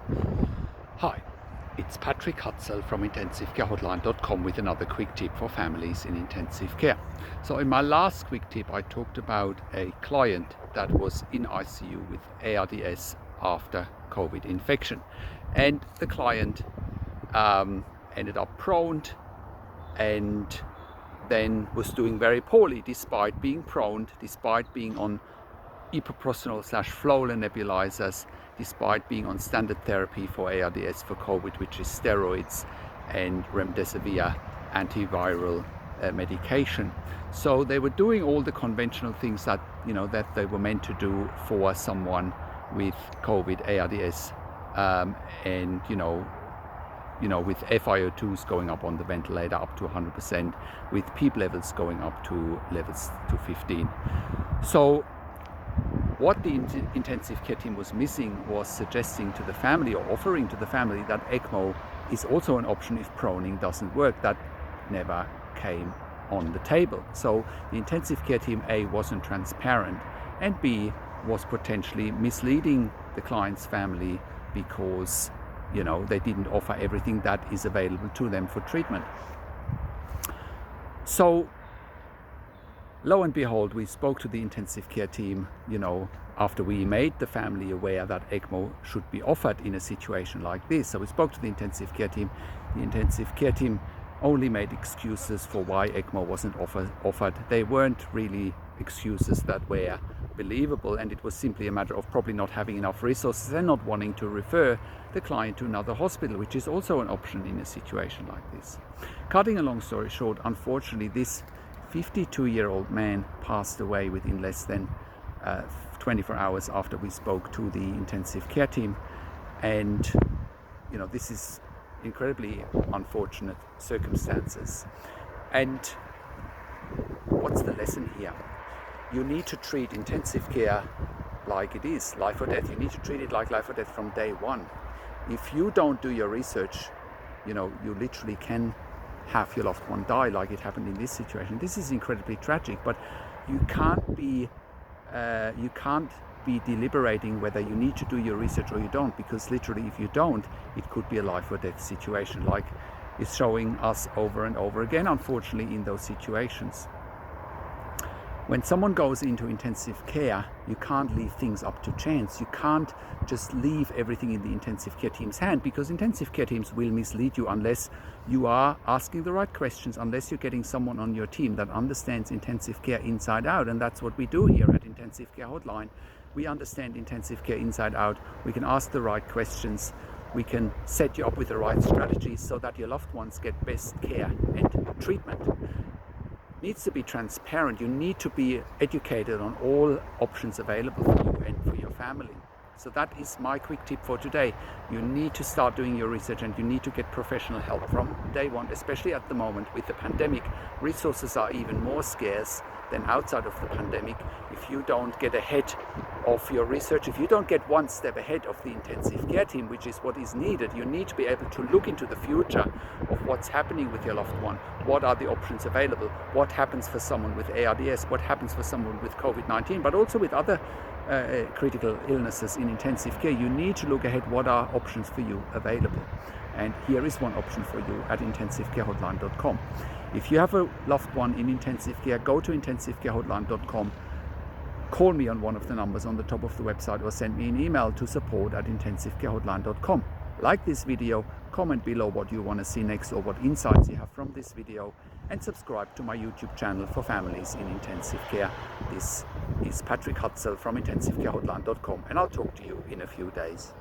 Hi, it's Patrick Hutzel from IntensiveCareHotline.com with another quick tip for families in intensive care. So in my last quick tip I talked about a client that was in ICU with ARDS after COVID infection, and the client ended up prone and then was doing very poorly despite being prone, despite being on epoprostenol/Flolan nebulizers, despite being on standard therapy for ARDS for COVID, which is steroids and remdesivir antiviral medication. So they were doing all the conventional things that that they were meant to do for someone with COVID ARDS, and with FiO2s going up on the ventilator up to 100%, with PEEP levels going up to levels to 15. So what the intensive care team was missing was suggesting to the family or offering to the family that ECMO is also an option if proning doesn't work. That never came on the table. So the intensive care team, A, wasn't transparent, and B, was potentially misleading the client's family because they didn't offer everything that is available to them for treatment. So lo and behold, we spoke to the intensive care team, after we made the family aware that ECMO should be offered in a situation like this. So we spoke to the intensive care team. The intensive care team only made excuses for why ECMO wasn't offered. They weren't really excuses that were believable, and it was simply a matter of probably not having enough resources and not wanting to refer the client to another hospital, which is also an option in a situation like this. Cutting a long story short, unfortunately, this 52-year-old man passed away within less than 24 hours after we spoke to the intensive care team. And this is incredibly unfortunate circumstances. And what's the lesson here? You need to treat intensive care like it is life or death. You need to treat it like life or death from day one. If you don't do your research, you literally can have your loved one die, like it happened in this situation. This is incredibly tragic, but you can't be deliberating whether you need to do your research or you don't, because literally if you don't, it could be a life or death situation, like is showing us over and over again, unfortunately, in those situations. When someone goes into intensive care, you can't leave things up to chance. You can't just leave everything in the intensive care team's hand, because intensive care teams will mislead you unless you are asking the right questions, unless you're getting someone on your team that understands intensive care inside out. And that's what we do here at Intensive Care Hotline. We understand intensive care inside out. We can ask the right questions. We can set you up with the right strategies so that your loved ones get best care and treatment. Needs to be transparent. You need to be educated on all options available for you and for your family. So that is my quick tip for today. You need to start doing your research, and you need to get professional help from day one, especially at the moment with the pandemic. Resources are even more scarce than outside of the pandemic. If you don't get ahead of your research, if you don't get one step ahead of the intensive care team, which is what is needed, you need to be able to look into the future of what's happening with your loved one. What are the options available? What happens for someone with ARDS? What happens for someone with COVID-19, but also with other critical illnesses in intensive care? You need to look ahead. What are options for you available? And here is one option for you at IntensiveCareHotline.com. If you have a loved one in intensive care, go to IntensiveCareHotline.com. Call me on one of the numbers on the top of the website, or send me an email to support@IntensiveCareHotline.com. Like this video, comment below what you want to see next or what insights you have from this video, and subscribe to my YouTube channel for families in intensive care. This is Patrick Hutzel from IntensiveCareHotline.com, and I'll talk to you in a few days.